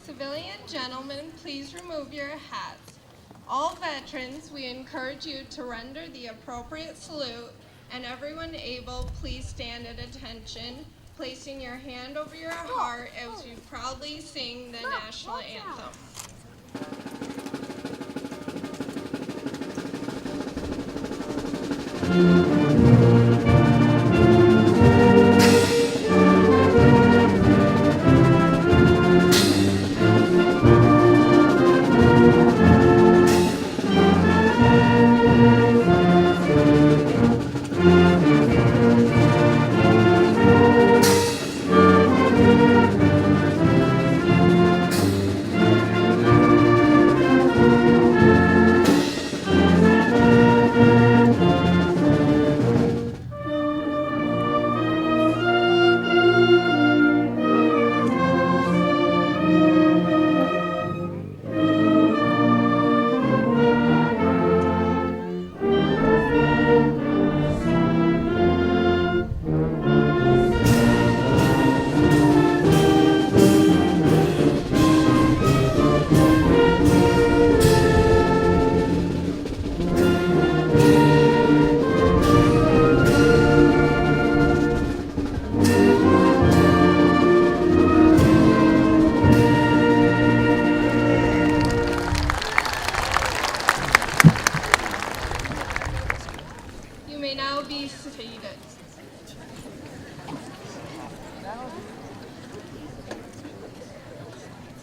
Civilian gentlemen, please remove your hats. All veterans, we encourage you to render the appropriate salute, and everyone able, please stand at attention, placing your hand over your heart as you proudly sing the national anthem.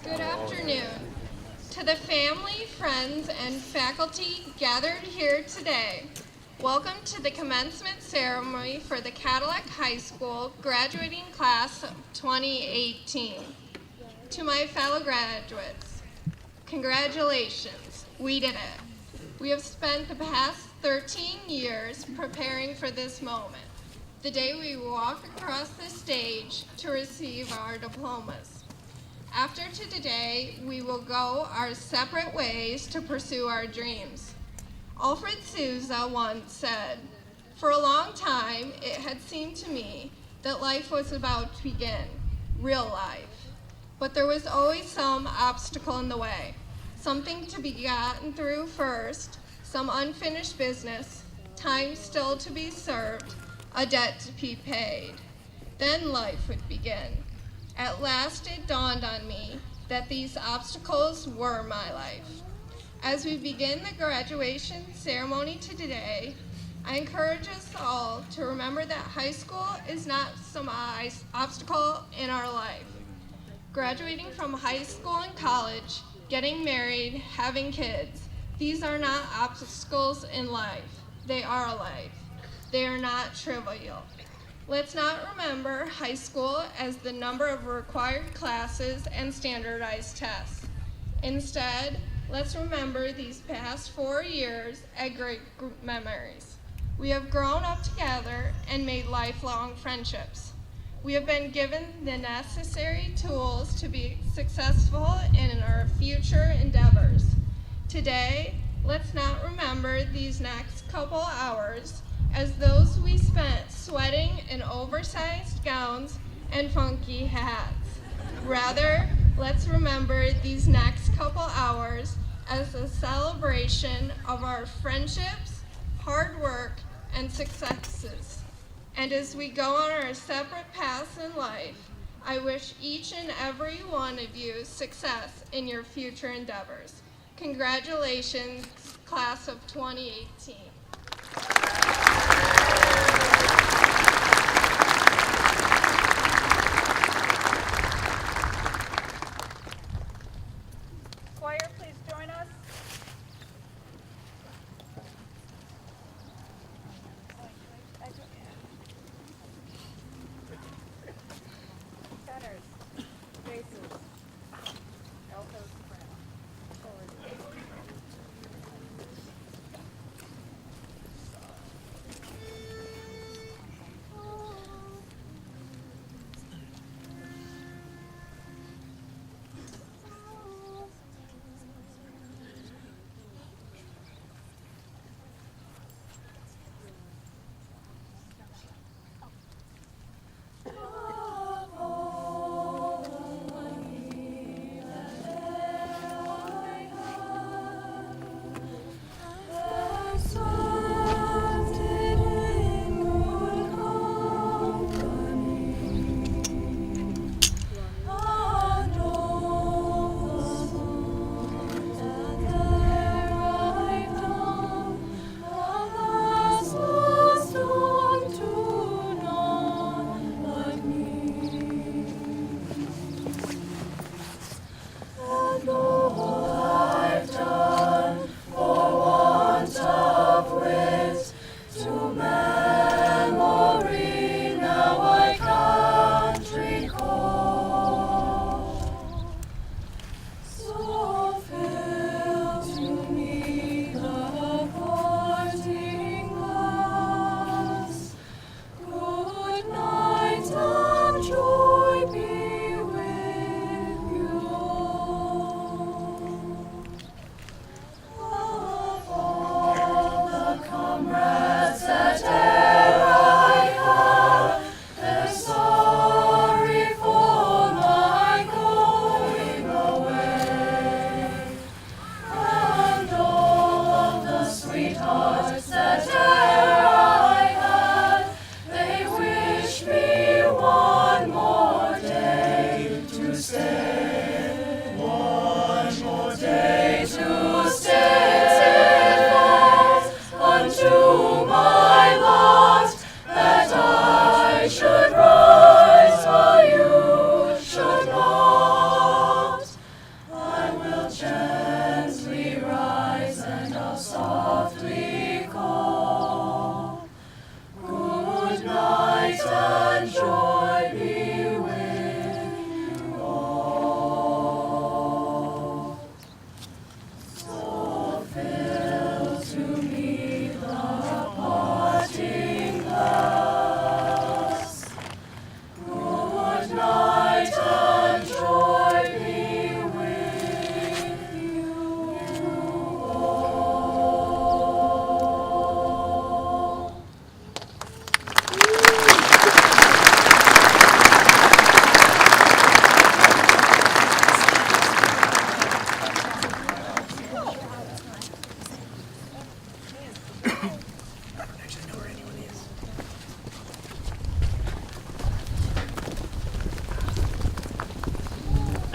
Good afternoon. To the family, friends, and faculty gathered here today, welcome to the commencement ceremony for the Cadillac High School graduating class of 2018. To my fellow graduates, congratulations, we did it. We have spent the past 13 years preparing for this moment, the day we walk across the stage to receive our diplomas. After today, we will go our separate ways to pursue our dreams. Alfred Souza once said, "For a long time, it had seemed to me that life was about to begin, real life. But there was always some obstacle in the way, something to be gotten through first, some unfinished business, time still to be served, a debt to be paid. Then life would begin. At last it dawned on me that these obstacles were my life." As we begin the graduation ceremony today, I encourage us all to remember that high school is not some obstacle in our life. Graduating from high school and college, getting married, having kids, these are not obstacles in life. They are life. They are not trivial. Let's not remember high school as the number of required classes and standardized tests. Instead, let's remember these past 4 years as great memories. We have grown up together and made lifelong friendships. We have been given the necessary tools to be successful in our future endeavors. Today, let's not remember these next couple hours as those we spent sweating in oversized gowns and funky hats. Rather, let's remember these next couple hours as a celebration of our friendships, hard work, and successes. And as we go on our separate paths in life, I wish each and every one of you success in your future endeavors. Congratulations, class of 2018. Choir, please join us. Centers, faces, alto soprano. Forward.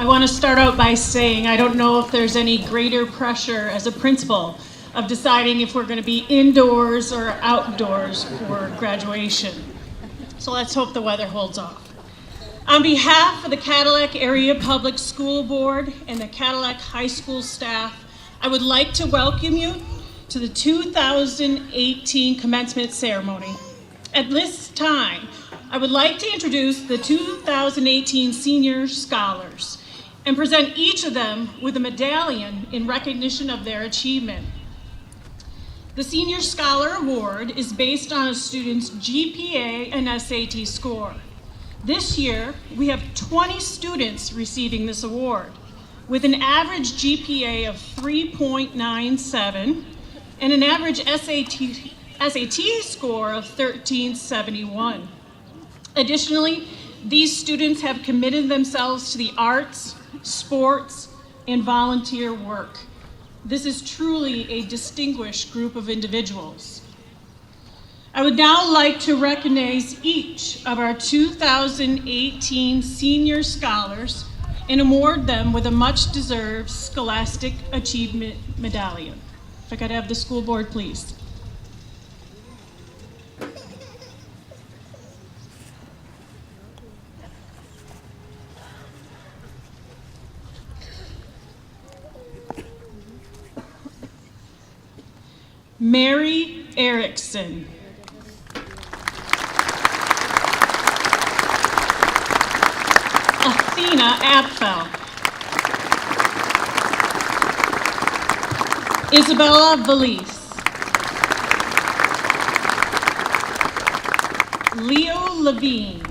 I want to start out by saying I don't know if there's any greater pressure as a principal of deciding if we're going to be indoors or outdoors for graduation. So let's hope the weather holds off. On behalf of the Cadillac Area Public School Board and the Cadillac High School staff, I would like to welcome you to the 2018 commencement ceremony. At this time, I would like to introduce the 2018 Senior Scholars and present each of them with a medallion in recognition of their achievement. The Senior Scholar Award is based on a student's GPA and SAT score. This year, we have 20 students receiving this award, with an average GPA of 3.97 and an average SAT score of 1371. Additionally, these students have committed themselves to the arts, sports, and volunteer work. This is truly a distinguished group of individuals. I would now like to recognize each of our 2018 Senior Scholars and award them with a much-deserved Scholastic Achievement Medallion. If I could have the school board, please. Mary Erickson. Athena Apfel. Isabella Valise. Leo Levine.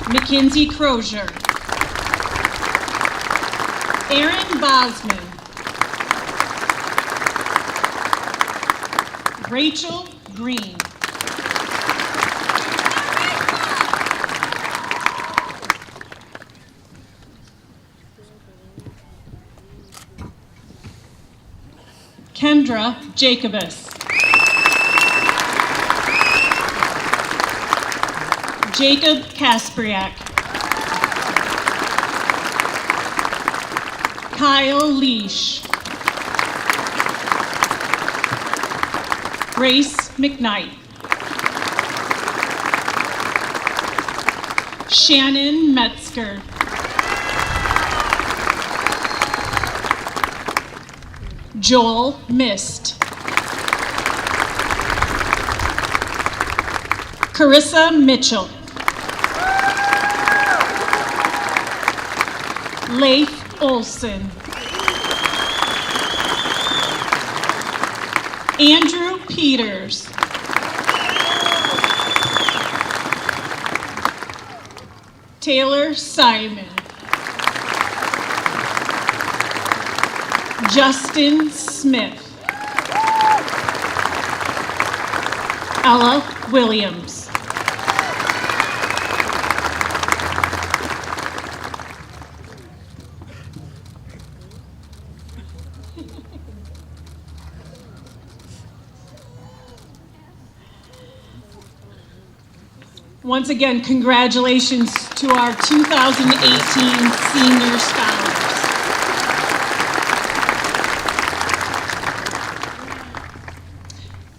McKenzie Crozier. Aaron Bosman. Rachel Green. Kendra Jacobus. Jacob Kaspriak. Kyle Leash. Grace McKnight. Shannon Metzger. Joel Mist. Carissa Mitchell. Leif Olson. Andrew Peters. Taylor Simon. Justin Smith. Ella Williams. Once again, congratulations to our 2018 Senior Scholars.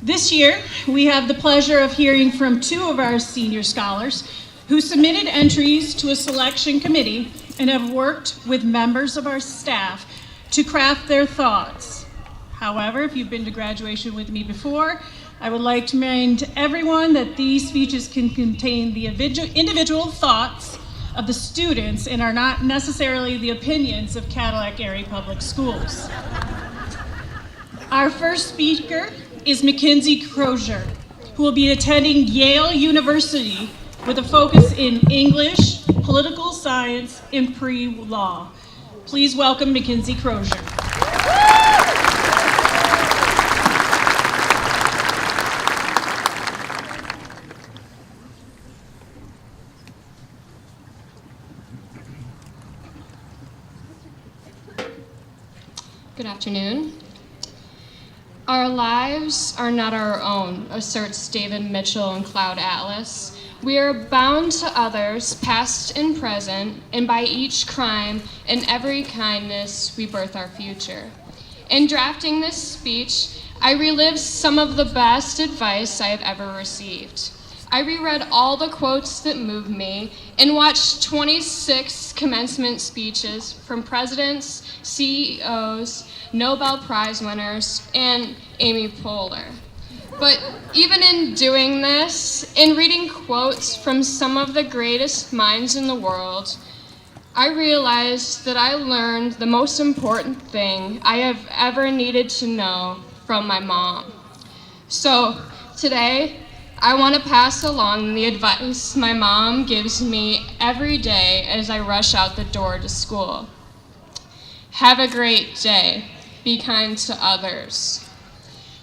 This year, we have the pleasure of hearing from two of our Senior Scholars who submitted entries to a selection committee and have worked with members of our staff to craft their thoughts. However, if you've been to graduation with me before, I would like to remind everyone that these speeches can contain the individual thoughts of the students and are not necessarily the opinions of Cadillac Area Public Schools. Our first speaker is McKenzie Crozier, who will be attending Yale University with a focus in English, political science, and pre-law. Please welcome McKenzie Crozier. Good afternoon. Our lives are not our own, asserts David Mitchell and Cloud Atlas. We are bound to others, past and present, and by each crime and every kindness we birth our future. In drafting this speech, I relived some of the best advice I have ever received. I reread all the quotes that moved me and watched 26 commencement speeches from presidents, CEOs, Nobel Prize winners, and Amy Poehler. But even in doing this, in reading quotes from some of the greatest minds in the world, I realized that I learned the most important thing I have ever needed to know from my mom. So today, I want to pass along the advice my mom gives me every day as I rush out the door to school. Have a great day. Be kind to others.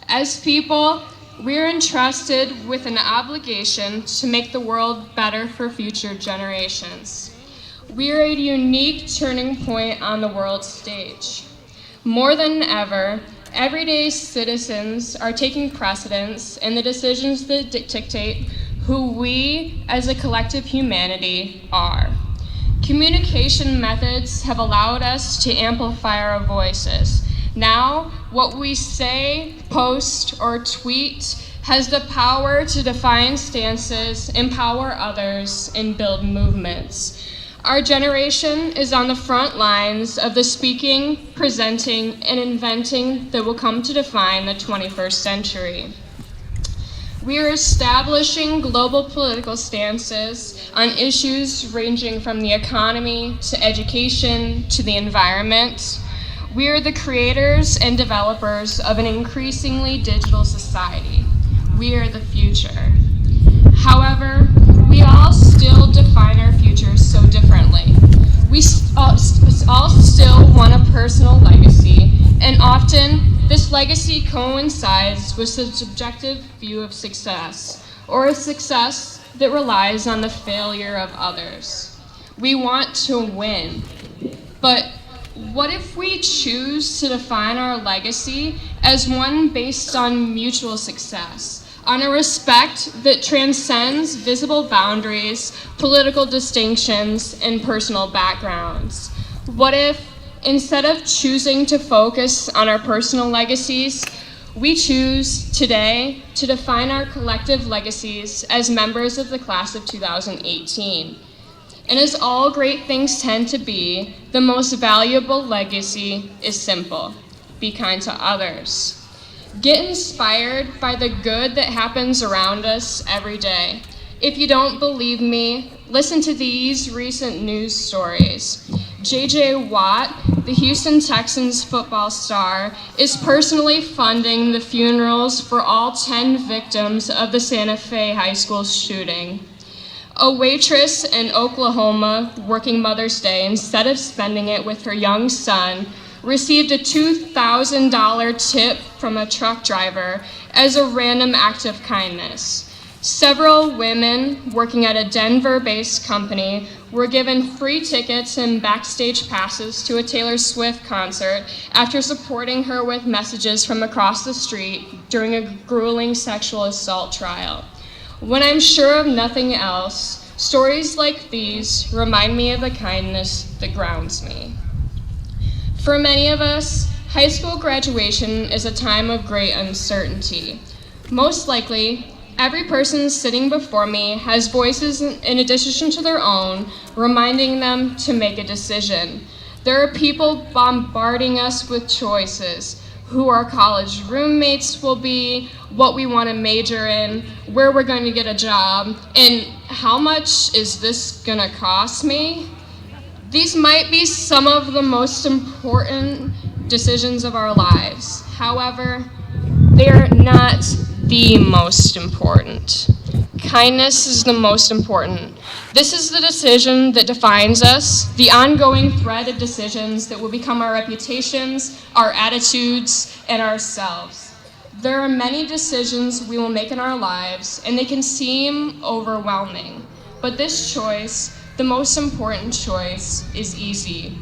As people, we're entrusted with an obligation to make the world better for future generations. We're a unique turning point on the world stage. More than ever, everyday citizens are taking precedence in the decisions that dictate who we as a collective humanity are. Communication methods have allowed us to amplify our voices. Now, what we say, post, or tweet has the power to define stances, empower others, and build movements. Our generation is on the front lines of the speaking, presenting, and inventing that will come to define the 21st century. We are establishing global political stances on issues ranging from the economy to education to the environment. We are the creators and developers of an increasingly digital society. We are the future. However, we all still define our future so differently. We all still want a personal legacy, and often this legacy coincides with a subjective view of success, or a success that relies on the failure of others. We want to win, but what if we choose to define our legacy as one based on mutual success, on a respect that transcends visible boundaries, political distinctions, and personal backgrounds? What if, instead of choosing to focus on our personal legacies, we choose today to define our collective legacies as members of the class of 2018? And as all great things tend to be, the most valuable legacy is simple: be kind to others. Get inspired by the good that happens around us every day. If you don't believe me, listen to these recent news stories. J.J. Watt, the Houston Texans football star, is personally funding the funerals for all 10 victims of the Santa Fe High School shooting. A waitress in Oklahoma working Mother's Day, instead of spending it with her young son, received a $2,000 tip from a truck driver as a random act of kindness. Several women working at a Denver-based company were given free tickets and backstage passes to a Taylor Swift concert after supporting her with messages from across the street during a grueling sexual assault trial. When I'm sure of nothing else, stories like these remind me of the kindness that grounds me. For many of us, high school graduation is a time of great uncertainty. Most likely, every person sitting before me has voices in addition to their own, reminding them to make a decision. There are people bombarding us with choices: who our college roommates will be, what we want to major in, where we're going to get a job, and how much is this going to cost me? These might be some of the most important decisions of our lives. However, they are not the most important. Kindness is the most important. This is the decision that defines us, the ongoing thread of decisions that will become our reputations, our attitudes, and ourselves. There are many decisions we will make in our lives, and they can seem overwhelming. But this choice, the most important choice, is easy.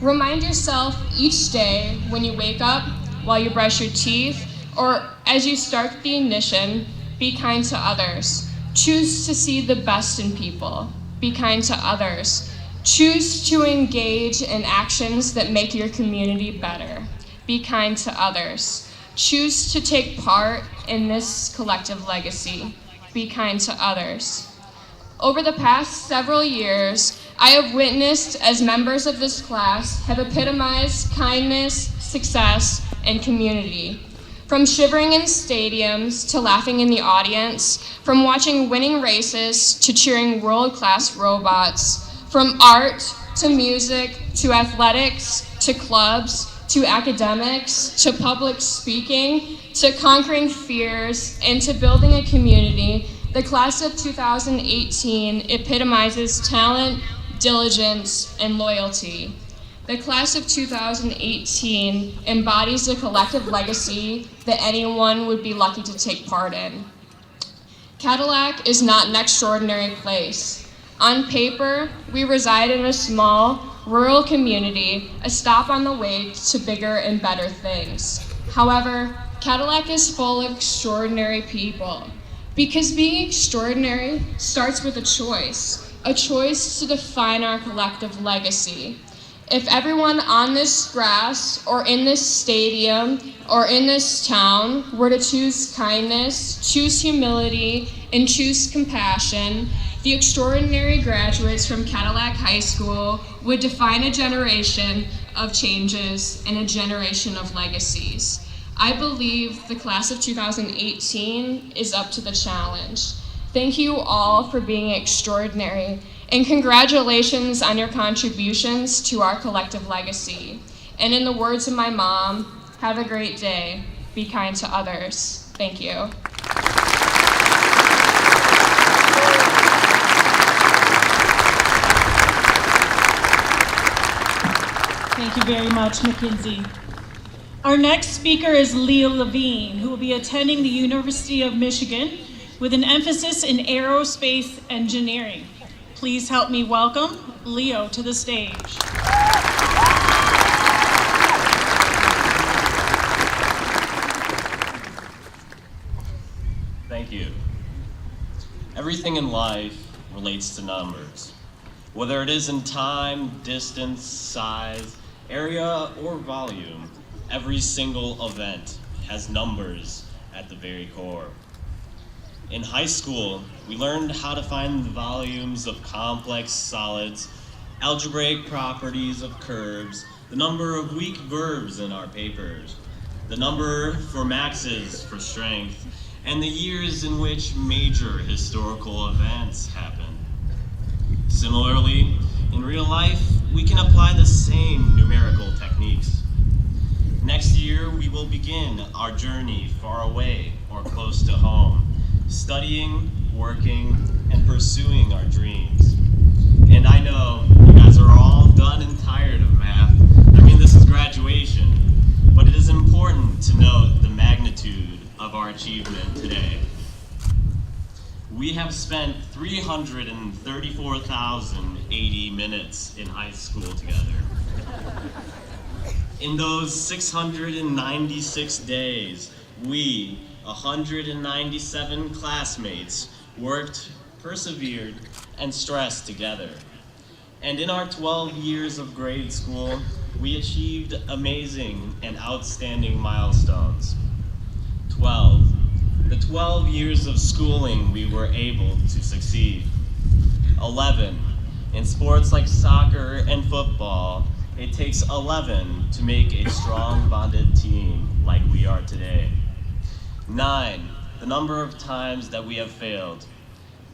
Remind yourself each day when you wake up, while you brush your teeth, or as you start the ignition, be kind to others. Choose to see the best in people. Be kind to others. Choose to engage in actions that make your community better. Be kind to others. Choose to take part in this collective legacy. Be kind to others. Over the past several years, I have witnessed as members of this class have epitomized kindness, success, and community. From shivering in stadiums to laughing in the audience, from watching winning races to cheering world-class robots, from art to music to athletics to clubs to academics to public speaking to conquering fears and to building a community, the class of 2018 epitomizes talent, diligence, and loyalty. The class of 2018 embodies a collective legacy that anyone would be lucky to take part in. Cadillac is not an extraordinary place. On paper, we reside in a small, rural community, a stop on the way to bigger and better things. However, Cadillac is full of extraordinary people. Because being extraordinary starts with a choice to define our collective legacy. If everyone on this grass or in this stadium or in this town were to choose kindness, choose humility, and choose compassion, the extraordinary graduates from Cadillac High School would define a generation of changes and a generation of legacies. I believe the class of 2018 is up to the challenge. Thank you all for being extraordinary, and congratulations on your contributions to our collective legacy. And in the words of my mom, have a great day. Be kind to others. Thank you. Thank you very much, McKenzie. Our next speaker is Leo Levine, who will be attending the University of Michigan with an emphasis in aerospace engineering. Please help me welcome Leo to the stage. Thank you. Everything in life relates to numbers. Whether it is in time, distance, size, area, or volume, every single event has numbers at the very core. In high school, we learned how to find the volumes of complex solids, algebraic properties of curves, the number of weak verbs in our papers, the number for maxes for strength, and the years in which major historical events happened. Similarly, in real life, we can apply the same numerical techniques. Next year, we will begin our journey far away or close to home, studying, working, and pursuing our dreams. And I know you guys are all done and tired of math. I mean, this is graduation, but it is important to note the magnitude of our achievement today. We have spent 334,080 minutes in high school together. In those 696 days, we, 197 classmates, worked, persevered, and stressed together. And in our 12 years of grade school, we achieved amazing and outstanding milestones. 12. The 12 years of schooling we were able to succeed. 11. In sports like soccer and football, it takes 11 to make a strong bonded team like we are today. 9. The number of times that we have failed.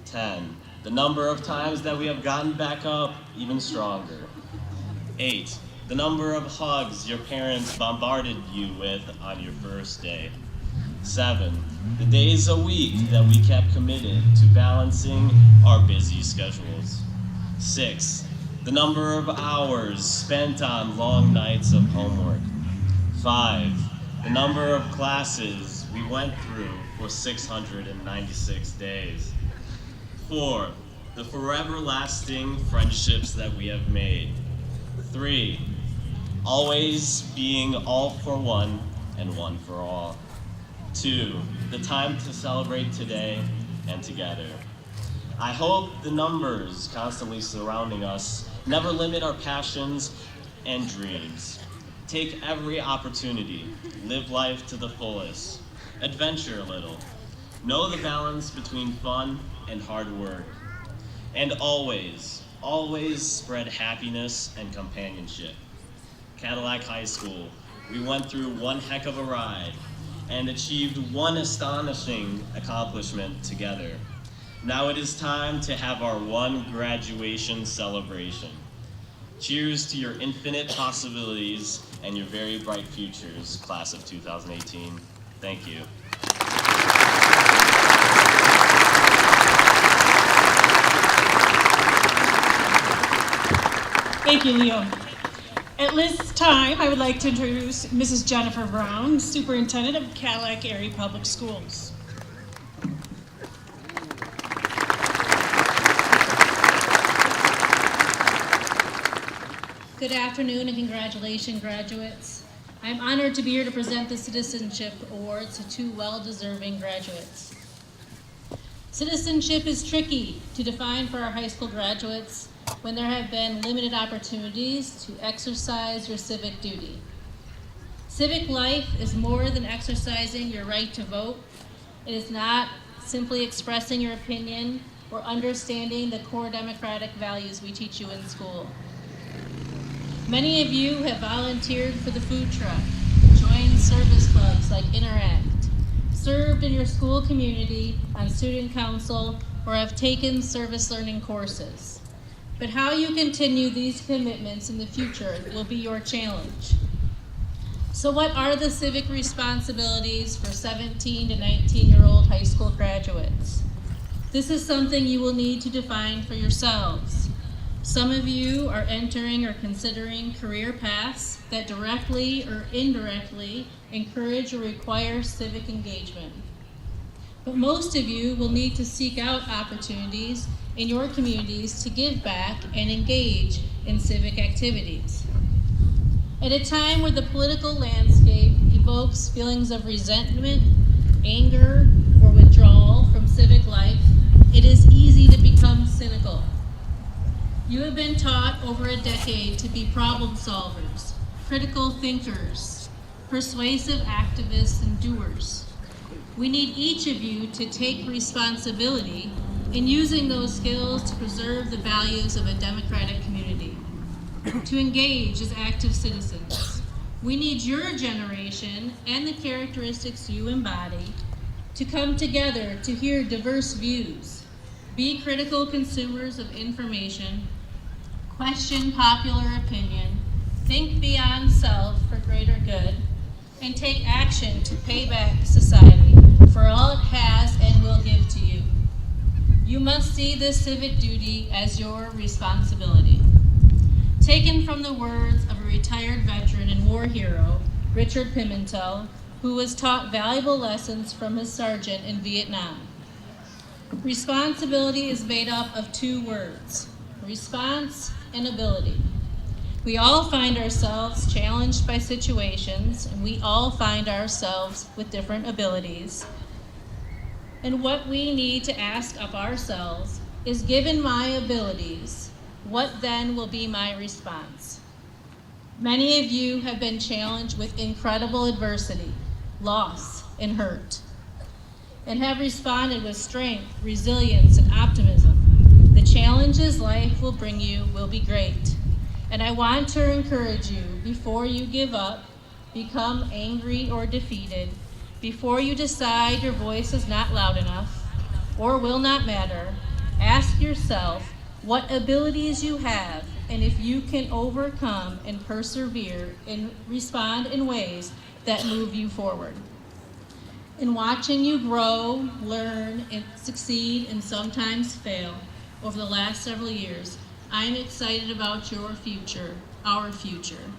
10. The number of times that we have gotten back up even stronger. 8. The number of hugs your parents bombarded you with on your first day. 7. The days a week that we kept committed to balancing our busy schedules. 6. The number of hours spent on long nights of homework. 5. The number of classes we went through for 696 days. 4. The forever lasting friendships that we have made. 3. Always being all for one and one for all. 2. The time to celebrate today and together. I hope the numbers constantly surrounding us never limit our passions and dreams. Take every opportunity, live life to the fullest, adventure a little, know the balance between fun and hard work, and always, always spread happiness and companionship. Cadillac High School, we went through one heck of a ride and achieved one astonishing accomplishment together. Now it is time to have our one graduation celebration. Cheers to your infinite possibilities and your very bright futures, class of 2018. Thank you. Thank you, Leo. At this time, I would like to introduce Mrs. Jennifer Brown, Superintendent of Cadillac Area Public Schools. Good afternoon and congratulations, graduates. I'm honored to be here to present the Citizenship Awards to two well-deserving graduates. Citizenship is tricky to define for our high school graduates when there have been limited opportunities to exercise your civic duty. Civic life is more than exercising your right to vote. It is not simply expressing your opinion or understanding the core democratic values we teach you in school. Many of you have volunteered for the food truck, joined service clubs like Interact, served in your school community on student council, or have taken service learning courses. But how you continue these commitments in the future will be your challenge. So what are the civic responsibilities for 17 to 19-year-old high school graduates? This is something you will need to define for yourselves. Some of you are entering or considering career paths that directly or indirectly encourage or require civic engagement. But most of you will need to seek out opportunities in your communities to give back and engage in civic activities. At a time where the political landscape evokes feelings of resentment, anger, or withdrawal from civic life, it is easy to become cynical. You have been taught over a decade to be problem solvers, critical thinkers, persuasive activists, and doers. We need each of you to take responsibility in using those skills to preserve the values of a democratic community, to engage as active citizens. We need your generation and the characteristics you embody to come together to hear diverse views, be critical consumers of information, question popular opinion, think beyond self for greater good, and take action to pay back society for all it has and will give to you. You must see this civic duty as your responsibility. Taken from the words of a retired veteran and war hero, Richard Pimentel, who was taught valuable lessons from his sergeant in Vietnam. Responsibility is made up of two words, response and ability. We all find ourselves challenged by situations, and we all find ourselves with different abilities. And what we need to ask of ourselves is, given my abilities, what then will be my response? Many of you have been challenged with incredible adversity, loss, and hurt, and have responded with strength, resilience, and optimism. The challenges life will bring you will be great. And I want to encourage you, before you give up, become angry or defeated, before you decide your voice is not loud enough or will not matter, ask yourself what abilities you have and if you can overcome and persevere and respond in ways that move you forward. In watching you grow, learn, and succeed, and sometimes fail over the last several years, I'm excited about your future, our future.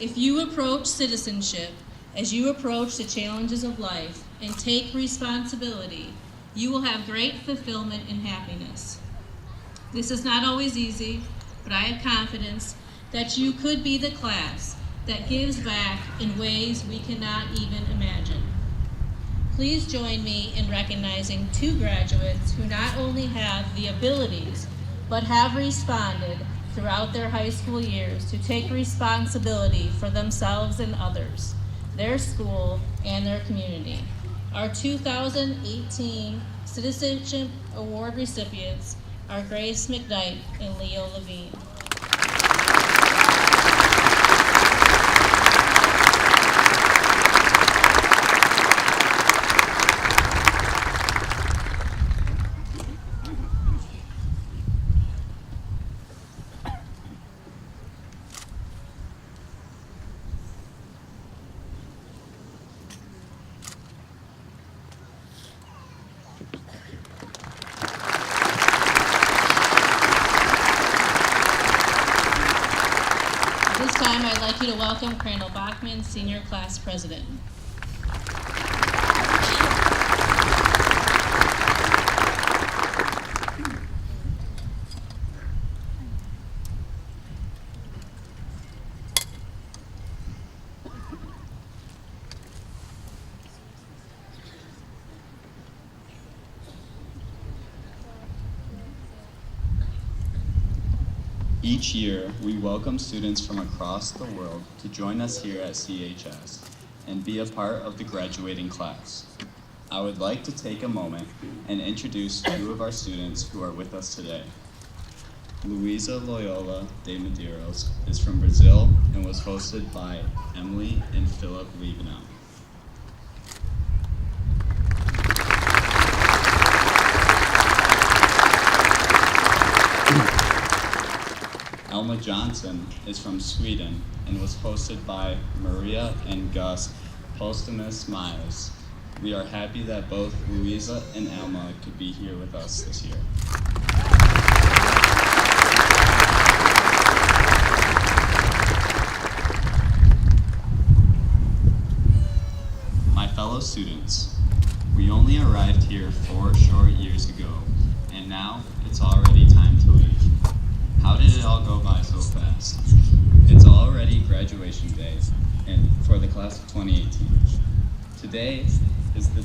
If you approach citizenship as you approach the challenges of life and take responsibility, you will have great fulfillment and happiness. This is not always easy, but I have confidence that you could be the class that gives back in ways we cannot even imagine. please join me in recognizing two graduates who not only have the abilities, but have responded throughout their high school years to take responsibility for themselves and others, their school, and their community. Our 2018 Citizenship Award recipients are Grace McKnight and Leo Levine. This time, I'd like you to welcome Crandall Bachman, Senior Class President. Each year, we welcome students from across the world to join us here at CHS and be a part of the graduating class. I would like to take a moment and introduce two of our students who are with us today. Luisa Loyola de Medeiros is from Brazil and was hosted by Emily and Philip Liebenau. Elma Johnson is from Sweden and was hosted by Maria and Gus Postumus Miles. We are happy that both Louisa and Elma could be here with us this year. My fellow students, we only arrived here 4 short years ago, and now it's already time to leave. How did it all go by so fast? It's already graduation day and for the class of 2018. Today is the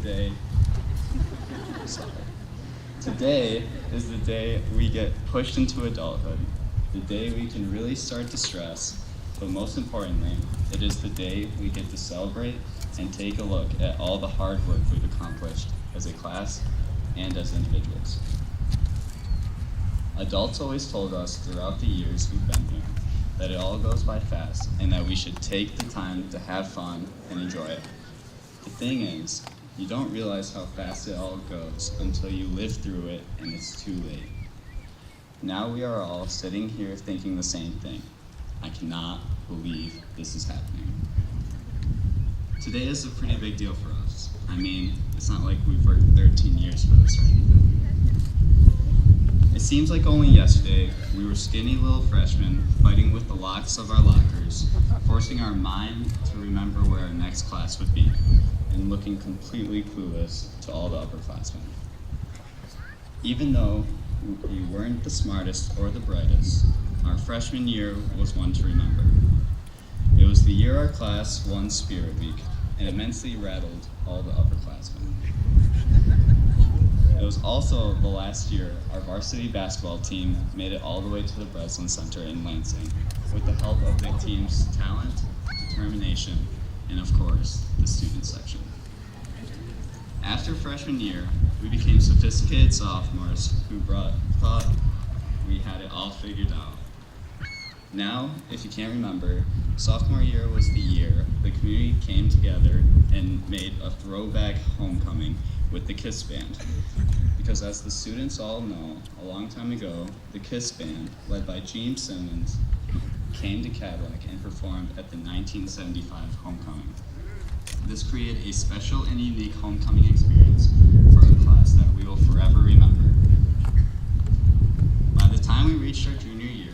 day we get pushed into adulthood, the day we can really start to stress, but most importantly, it is the day we get to celebrate and take a look at all the hard work we've accomplished as a class and as individuals. Adults always told us throughout the years we've been here that it all goes by fast and that we should take the time to have fun and enjoy it. The thing is, you don't realize how fast it all goes until you live through it and it's too late. Now we are all sitting here thinking the same thing. I cannot believe this is happening. Today is a pretty big deal for us. I mean, it's not like we've worked 13 years for this or anything. It seems like only yesterday we were skinny little freshmen fighting with the locks of our lockers, forcing our mind to remember where our next class would be, and looking completely clueless to all the upperclassmen. Even though we weren't the smartest or the brightest, our freshman year was one to remember. It was the year our class won Spirit Week and immensely rattled all the upperclassmen. It was also the last year our varsity basketball team made it all the way to the Breslin Center in Lansing with the help of the team's talent, determination, and of course, the student section. After freshman year, we became sophisticated sophomores who thought we had it all figured out. Now, if you can't remember, sophomore year was the year the community came together and made a throwback homecoming with the KISS Band. Because as the students all know, a long time ago, the KISS Band, led by Gene Simmons, came to Cadillac and performed at the 1975 homecoming. This created a special and unique homecoming experience for our class that we will forever remember. By the time we reached our junior year,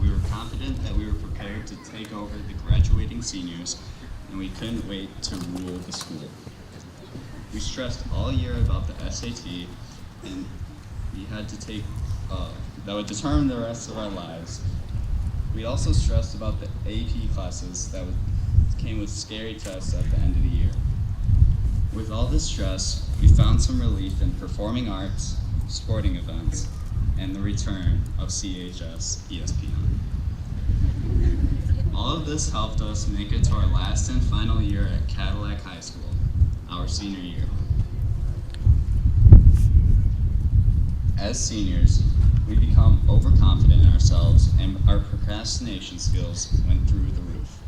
we were confident that we were prepared to take over the graduating seniors, and we couldn't wait to rule the school. We stressed all year about the SAT, and we had to take, that would determine the rest of our lives. We also stressed about the AP classes that came with scary tests at the end of the year. With all this stress, we found some relief in performing arts, sporting events, and the return of CHS ESPN. All of this helped us make it to our last and final year at Cadillac High School, our senior year. As seniors, we become overconfident in ourselves and our procrastination skills went through the roof.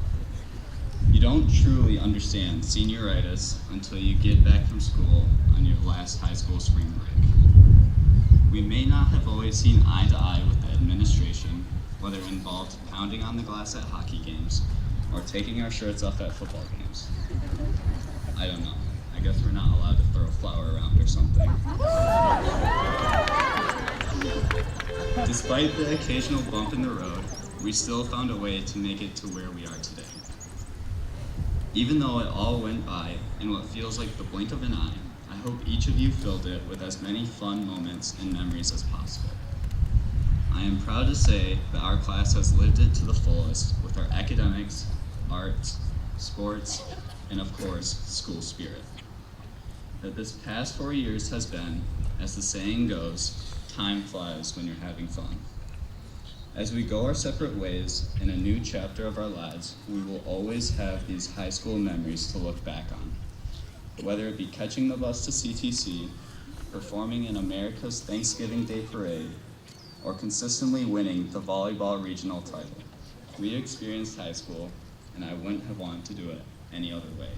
You don't truly understand senioritis until you get back from school on your last high school spring break. We may not have always seen eye to eye with the administration, whether it involved pounding on the glass at hockey games or taking our shirts off at football games. I don't know. I guess we're not allowed to throw a flower around or something. Despite the occasional bump in the road, we still found a way to make it to where we are today. Even though it all went by in what feels like the blink of an eye, I hope each of you filled it with as many fun moments and memories as possible. I am proud to say that our class has lived it to the fullest with our academics, arts, sports, and of course, school spirit. That this past 4 years has been, as the saying goes, time flies when you're having fun. As we go our separate ways in a new chapter of our lives, we will always have these high school memories to look back on. Whether it be catching the bus to CTC, performing in America's Thanksgiving Day Parade, or consistently winning the volleyball regional title. We experienced high school, and I wouldn't have wanted to do it any other way.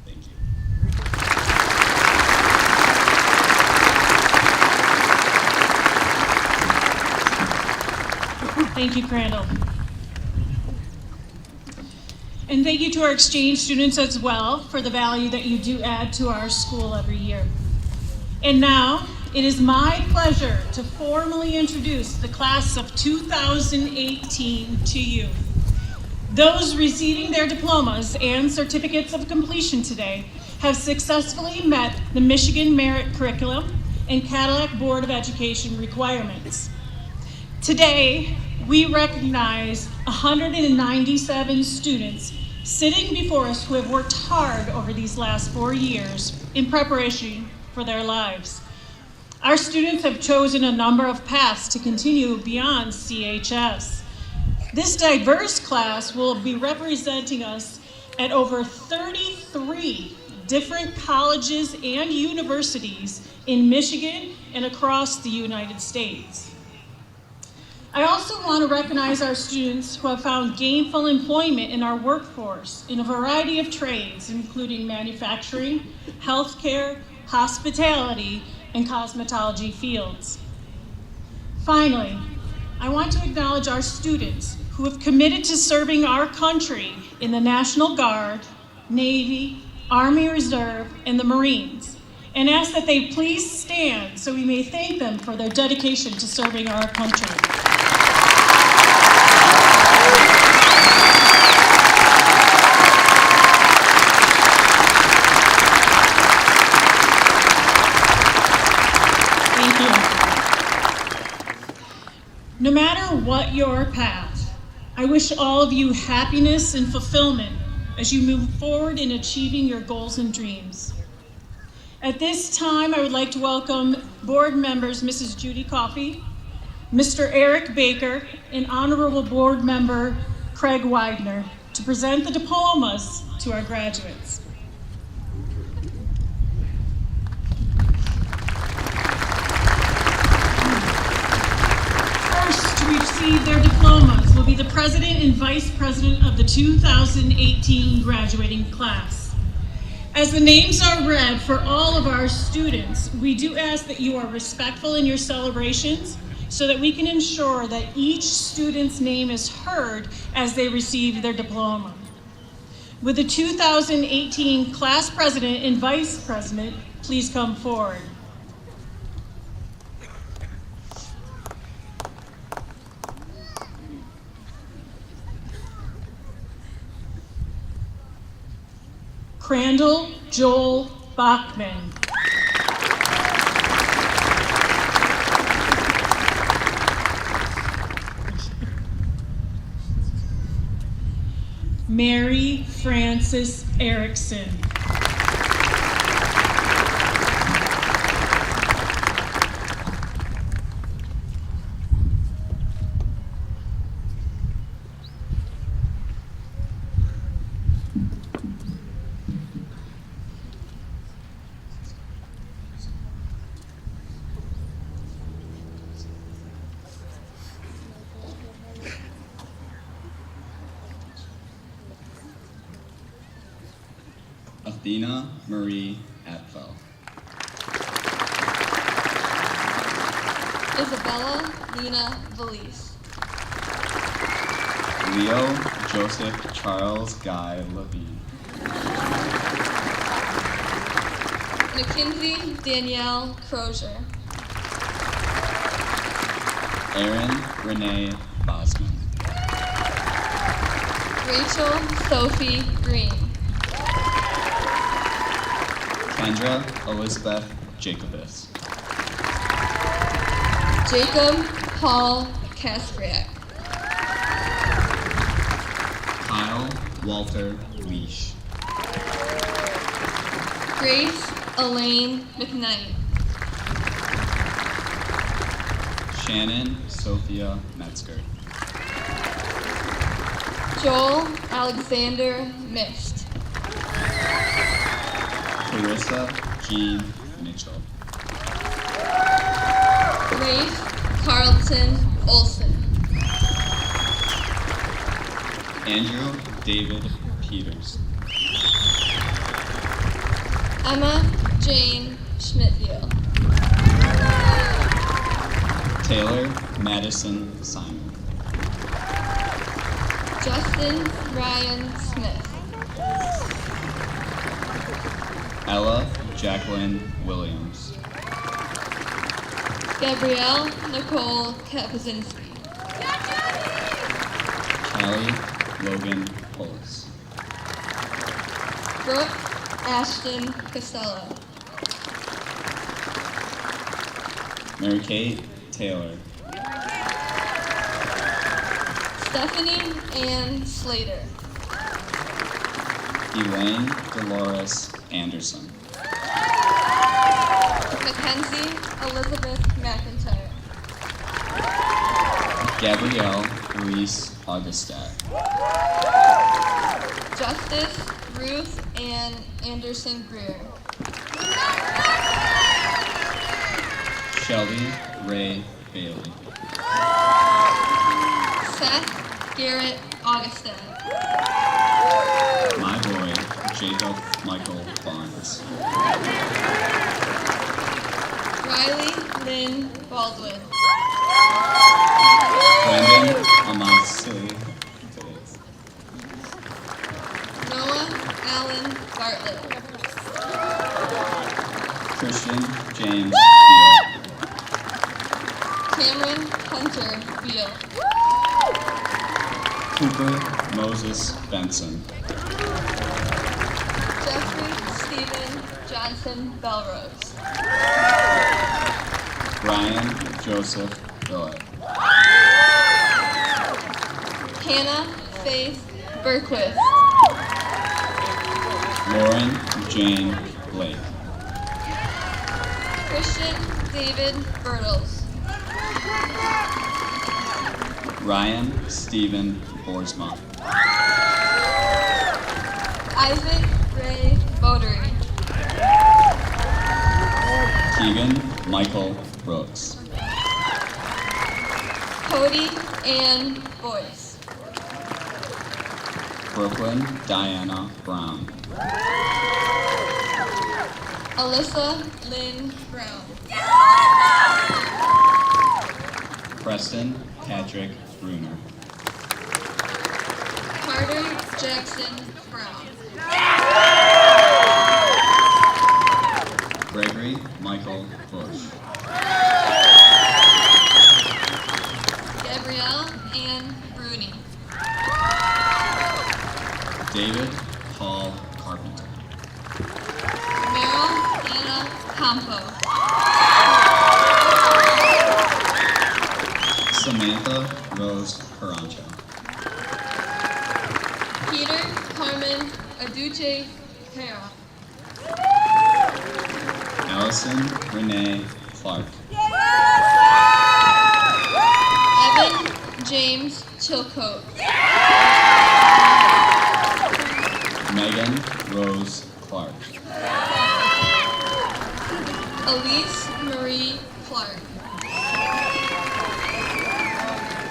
Thank you. Thank you, Crandall. And thank you to our exchange students as well for the value that you do add to our school every year. And now, it is my pleasure to formally introduce the class of 2018 to you. Those receiving their diplomas and certificates of completion today have successfully met the Michigan Merit Curriculum and Cadillac Board of Education requirements. Today, we recognize 197 students sitting before us who have worked hard over these last 4 years in preparation for their lives. Our students have chosen a number of paths to continue beyond CHS. This diverse class will be representing us at over 33 different colleges and universities in Michigan and across the United States. I also want to recognize our students who have found gainful employment in our workforce in a variety of trades, including manufacturing, healthcare, hospitality, and cosmetology fields. Finally, I want to acknowledge our students who have committed to serving our country in the National Guard, Navy, Army Reserve, and the Marines, and ask that they please stand so we may thank them for their dedication to serving our country. No matter what your path, I wish all of you happiness and fulfillment as you move forward in achieving your goals and dreams. At this time, I would like to welcome board members Mrs. Judy Coffey, Mr. Eric Baker, and Honorable Board Member Craig Widener to present the diplomas to our graduates. Receive their diplomas will be the president and vice president of the 2018 graduating class. As the names are read for all of our students, we do ask that you are respectful in your celebrations so that we can ensure that each student's name is heard as they receive their diploma. Would the 2018 class president and vice president please come forward? Crandall Joel Bachman. Mary Frances Erickson. Athena Marie Apfel. Isabella Lena Valise. Leo Joseph Charles Guy Levine. McKenzie Danielle Crozier. Erin Renee Bosman. Rachel Sophie Green. Kendra Elizabeth Jacobus. Jacob Paul Kastriak. Kyle Walter Leash. Grace Elaine McKnight. Shannon Sophia Metzger. Joel Alexander Mist. Clarissa Jean Mitchell. Rafe Carlton Olson. Andrew David Peters. Emma Jane Schmidtfield. Taylor Madison Simon. Justin Ryan Smith. Ella Jacqueline Williams. Gabrielle Nicole Kapuzinski. Callie Logan Polis. Brooke Ashton Costello. Mary Kate Taylor. Stephanie Ann Slater. Elaine Dolores Anderson. Mackenzie Elizabeth McIntyre. Gabrielle Louise Augustat. Justice Ruth Ann Anderson Greer. Shelby Ray Bailey. Seth Garrett Augustin. My boy Jacob Michael Barnes. Riley Lynn Baldwin. Brendan Amasi. Noah Allen Bartlett. Christian James Beal. Cameron Hunter Beal. Cooper Moses Benson. Jeffrey Stephen Johnson Belrose. Ryan Joseph Willett. Hannah Faith Berquist. Lauren Jane Blake. Christian David Bertles. Ryan Stephen Boersma. Isaac Ray Bodery. Keegan Michael Brooks. Cody Ann Boyce. Brooklyn Diana Brown. Alyssa Lynn Brown. Preston Patrick Bruner. Carter Jackson Brown. Gregory Michael Bush. Gabrielle Ann Bruni. David Paul Carpenter. Meryl Anna Campo. Samantha Rose Carancho. Peter Carmen Aduche Pera. Allison Renee Clark. Evan James Chilcote. Megan Rose Clark. Elise Marie Clark.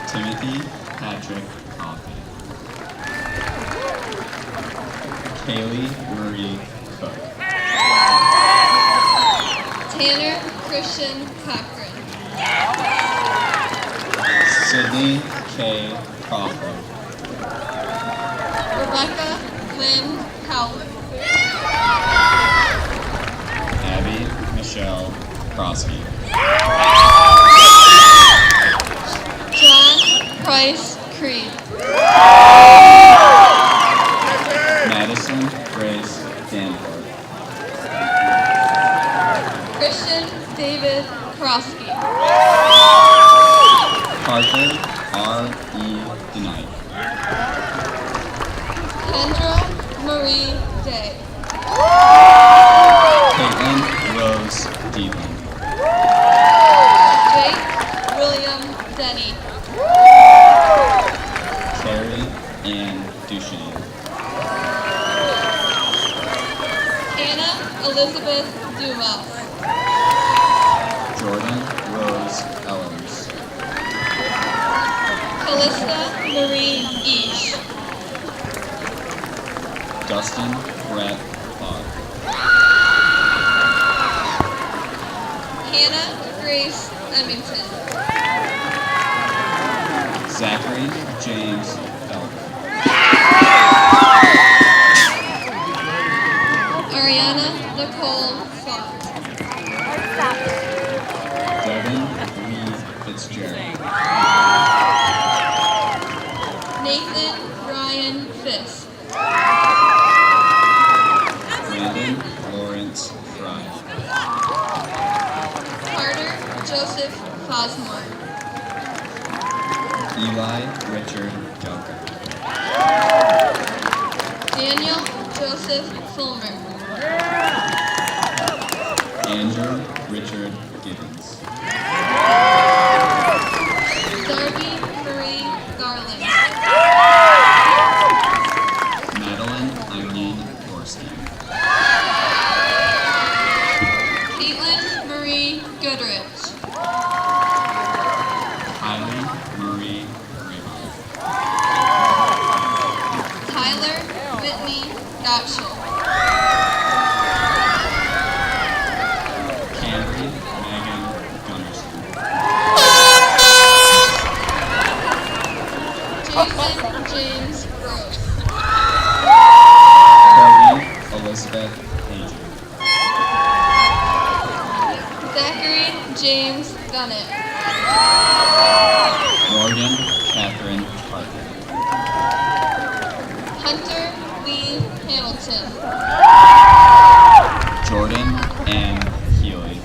Timothy Patrick Coffey. Kaylee Marie Cook. Tanner Christian Cochran. Sydney K. Crawford. Rebecca Lynn Howland. Abby Michelle Krosky. John Price Creed. Madison Grace Danforth. Christian David Krosky. Parker R. E. DeKnight. Kendra Marie Day. Caitlin Rose Deelan. Jake William Denny. Carrie Ann Duchesne. Anna Elizabeth Dumas. Jordan Rose Ellers. Callista Marie Eash. Dustin Brett Fogg. Hannah Grace Emmington. Zachary James Felder. Ariana Nicole Font. Devin Lee Fitzgerald. Nathan Ryan Fisk. Brandon Lawrence Fry. Carter Joseph Fosmore. Eli Richard Gelker. Daniel Joseph Fulmer. Andrew Richard Gibbons. Darby Marie Garland. Madeline Eileen Gorski. Caitlin Marie Goodrich. Kylie Marie Raymond. Tyler Whitney Gottschall. Camry Megan Gunderson. Jason James Rose. Courtney Elizabeth Pager. Zachary James Gunnett. Morgan Catherine Parker. Hunter Lee Hamilton. Jordan Ann Healy.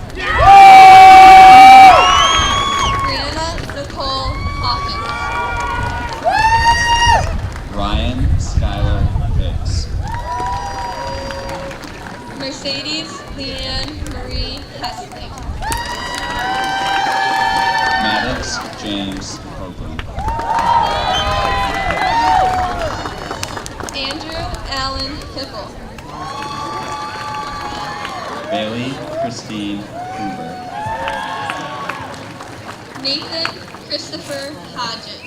Brianna Nicole Hawkins. Ryan Skylar Hicks. Mercedes Leanne Marie Hessling. Maddox James Hoagland. Andrew Allen Hipple. Bailey Christine Hoover. Nathan Christopher Hodges.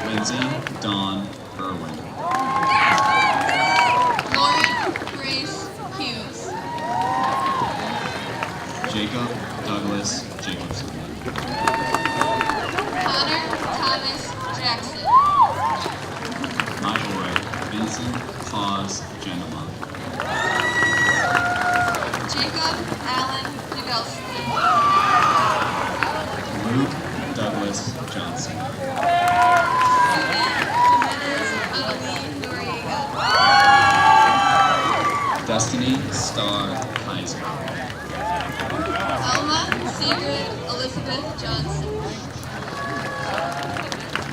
Lindsay Dawn Irwin. Lauren Grace Hughes. Jacob Douglas Jacobson. Connor Thomas Jackson. My boy Vincent Claus Genema. Jacob Allen Nagelski. Luke Douglas Johnson. Jimenez Adelie Noriega. Destiny Star Kaiser. Elma Sigrid Elizabeth Johnson.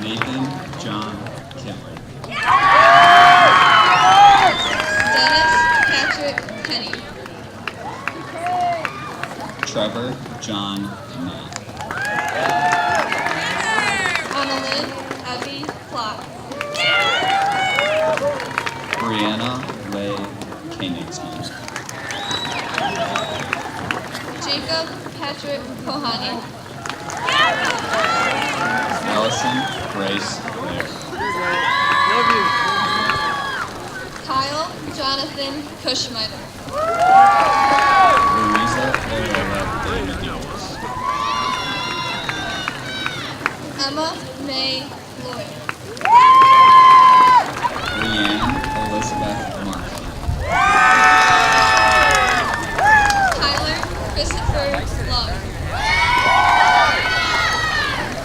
Nathan John Kittler. Dennis Patrick Penny. Trevor John Knott. Annalyn Evie Flock. Brianna Leigh Koenigsmann. Jacob Patrick Kohani. Allison Grace Lair. Jonathan Kushmiter. Louisa Loyola David-Yost. Emma May Lloyd. Leanne Elizabeth Marshall. Tyler Christopher Love.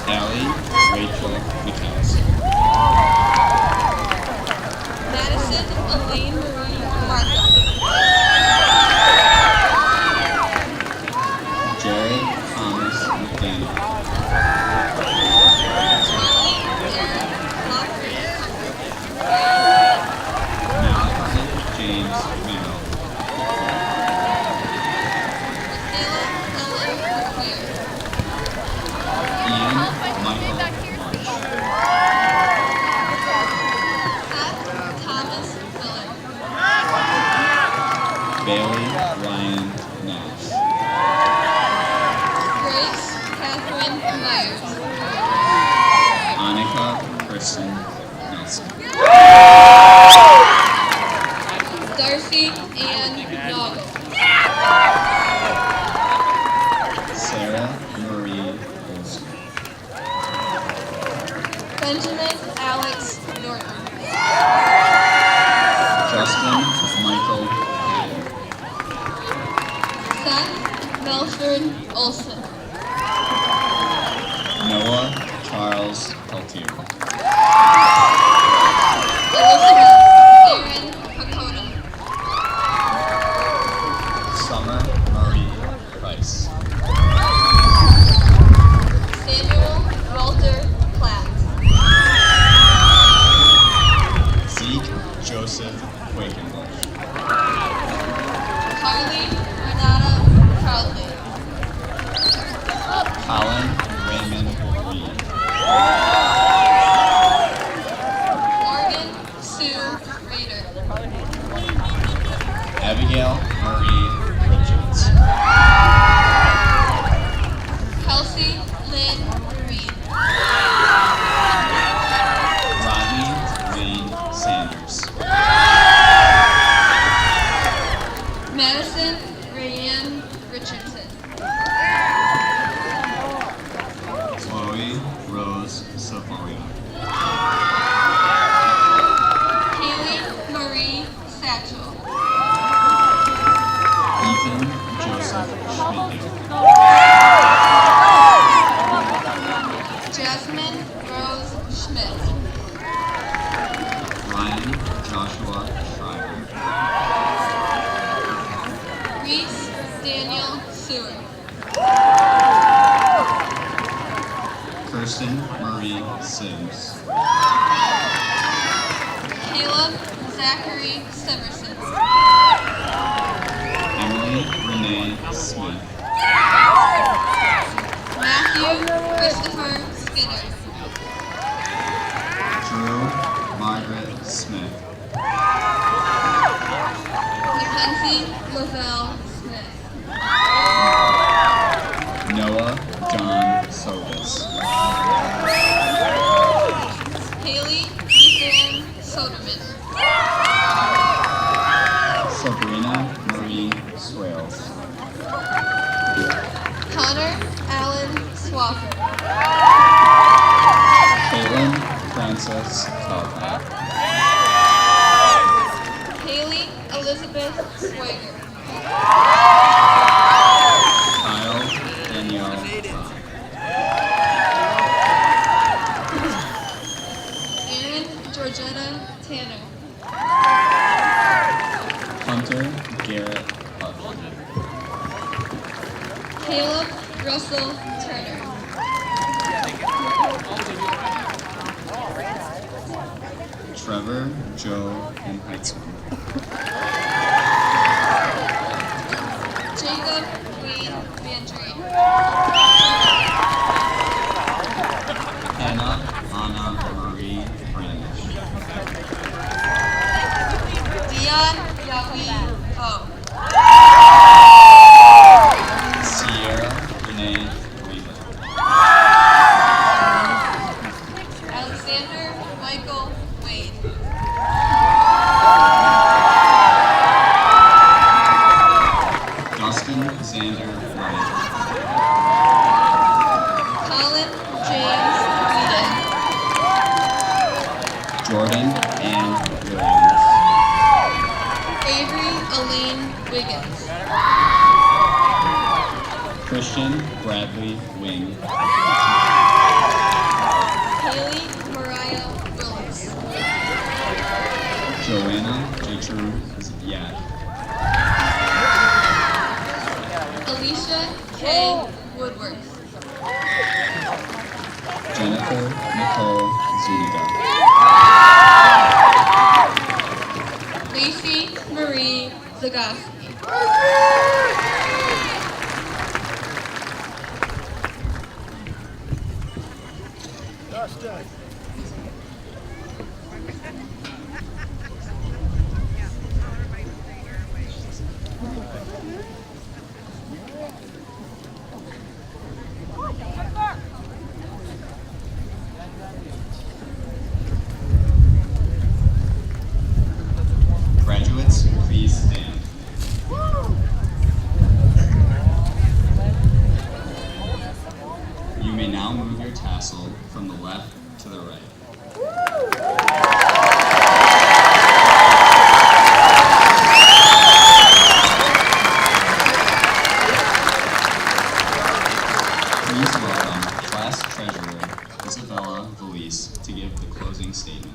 Allie Rachel McKenzie. Madison Elaine Marie Markham. Jared Thomas McDaniel. Charlie Aaron Lafreniere. Malachi James Mayo. Michaela Ellen McQueer. Ian Michael Marsh. Pat Thomas Miller. Bailey Ryan Nash. Grace Catherine Myers. Annika Kristen Nelson. Darcy Ann Noggin. Sarah Marie Olson. Benjamin Alex Norton. Justin Michael Hatter. Seth Melford Olson. Noah Charles Peltier. Elizabeth Erin Pacoda. Summer Marie Price. Samuel Walter Platt. Zeke Joseph Quakenbush. Carly Renata Crowley. Colin Raymond Reed. Morgan Sue Rader. Abigail Marie Richards. Kelsey Lynn Reed. Rodney Wayne Sanders. Madison Rayanne Richardson. Chloe Rose Savoia. Haley Marie Satchel. Ethan Joseph Schmidt. Jasmine Rose Schmidt. Ryan Joshua Schreiber. Reese Daniel Seward. Kirsten Marie Sims. Caleb Zachary Severson. Emily Renee Smith. Matthew Christopher Skinner. Drew Margaret Smith. Mackenzie Lavelle Smith. Noah John Sovis. Haley Ethan Soderman. Sabrina Marie Swales. Connor Allen Swafford. Caitlin Frances Talcott. Haley Elizabeth Swager. Kyle Danielle Todd. Erin Georgetta Tanner. Hunter Garrett Huff. Caleb Russell Turner. Trevor Joe and Heitzman. Jacob Wayne Vandry. Hannah Anna Marie Brandish. Dion Yavi O. Sierra Renee Weaver. Alexander Michael Wade. Elaine Wiggins. Christian Bradley Wing. Haley Mariah Willis. Joanna Jitru Yad. Alicia K. Woodworth. Jennifer Nicole Zuniga. Lacey Marie Zagowski. Graduates, please stand. You may now move your tassel from the left to the right. Please welcome Class Treasurer Isabella Valise to give the closing statement.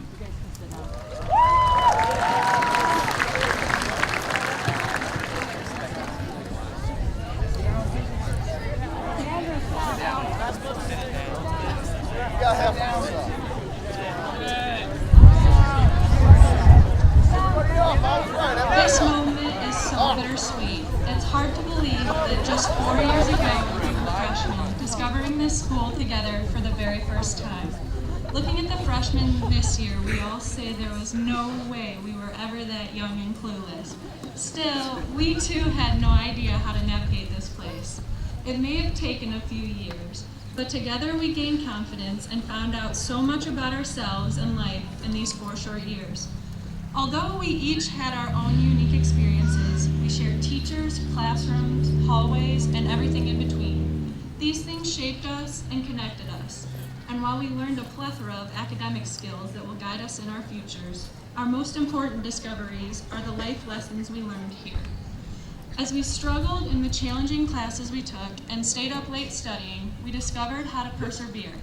This moment is so bittersweet. It's hard to believe that just 4 years ago we were freshmen, discovering this school together for the very first time. Looking at the freshmen this year, we all say there was no way we were ever that young and clueless. Still, we too had no idea how to navigate this place. It may have taken a few years, but together we gained confidence and found out so much about ourselves and life in these 4 short years. Although we each had our own unique experiences, we shared teachers, classrooms, hallways, and everything in between. These things shaped us and connected us. And while we learned a plethora of academic skills that will guide us in our futures, our most important discoveries are the life lessons we learned here. As we struggled in the challenging classes we took and stayed up late studying, we discovered how to persevere.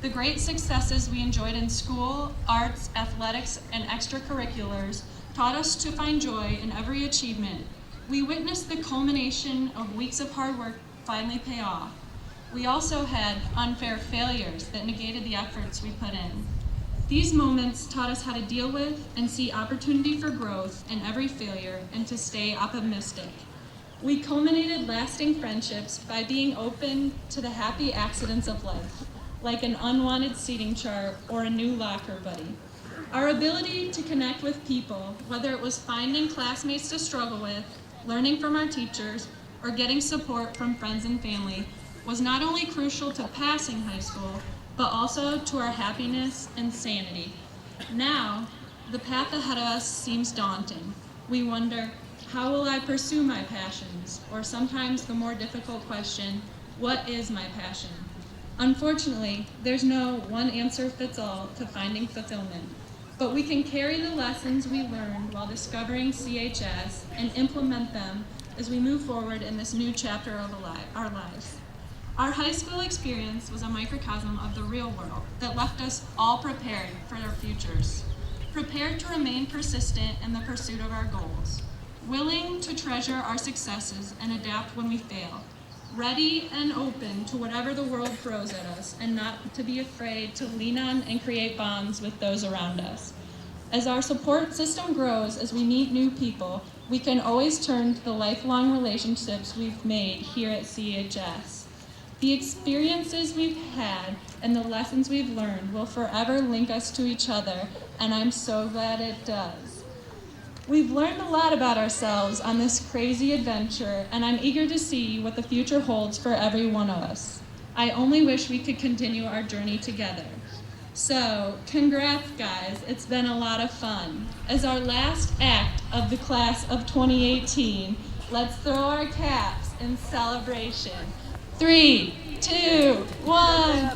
The great successes we enjoyed in school, arts, athletics, and extracurriculars taught us to find joy in every achievement. We witnessed the culmination of weeks of hard work finally pay off. We also had unfair failures that negated the efforts we put in. These moments taught us how to deal with and see opportunity for growth in every failure and to stay optimistic. We culminated lasting friendships by being open to the happy accidents of life, like an unwanted seating chart or a new locker buddy. Our ability to connect with people, whether it was finding classmates to struggle with, learning from our teachers, or getting support from friends and family, was not only crucial to passing high school, but also to our happiness and sanity. Now, the path ahead of us seems daunting. We wonder, how will I pursue my passions? Or sometimes the more difficult question, what is my passion? Unfortunately, there's no one answer fits all to finding fulfillment, but we can carry the lessons we learned while discovering CHS and implement them as we move forward in this new chapter of our lives. Our high school experience was a microcosm of the real world that left us all prepared for our futures, prepared to remain persistent in the pursuit of our goals, willing to treasure our successes and adapt when we fail, ready and open to whatever the world throws at us, and not to be afraid to lean on and create bonds with those around us. As our support system grows, as we meet new people, we can always turn to the lifelong relationships we've made here at CHS. The experiences we've had and the lessons we've learned will forever link us to each other, and I'm so glad it does. We've learned a lot about ourselves on this crazy adventure, and I'm eager to see what the future holds for every one of us. I only wish we could continue our journey together. So, congrats guys, it's been a lot of fun. As our last act of the class of 2018, let's throw our caps in celebration. 3, 2, 1.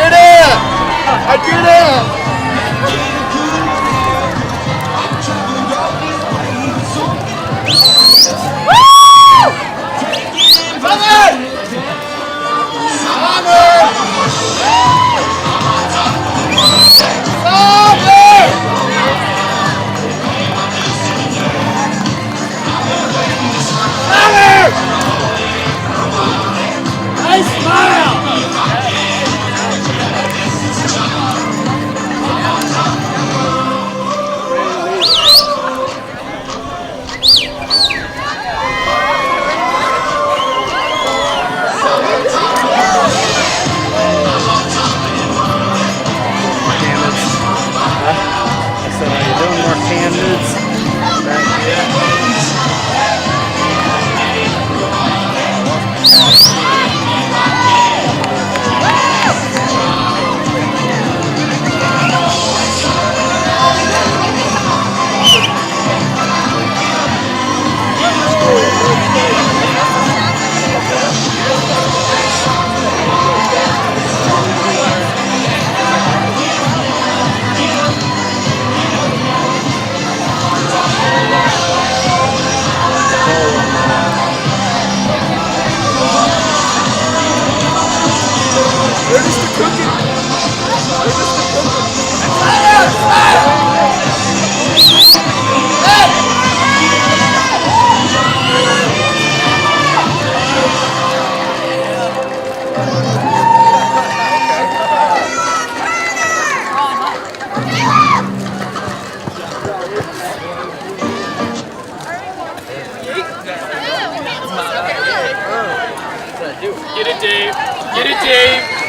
did it! I did it! Get it, Dave. Get it, Dave.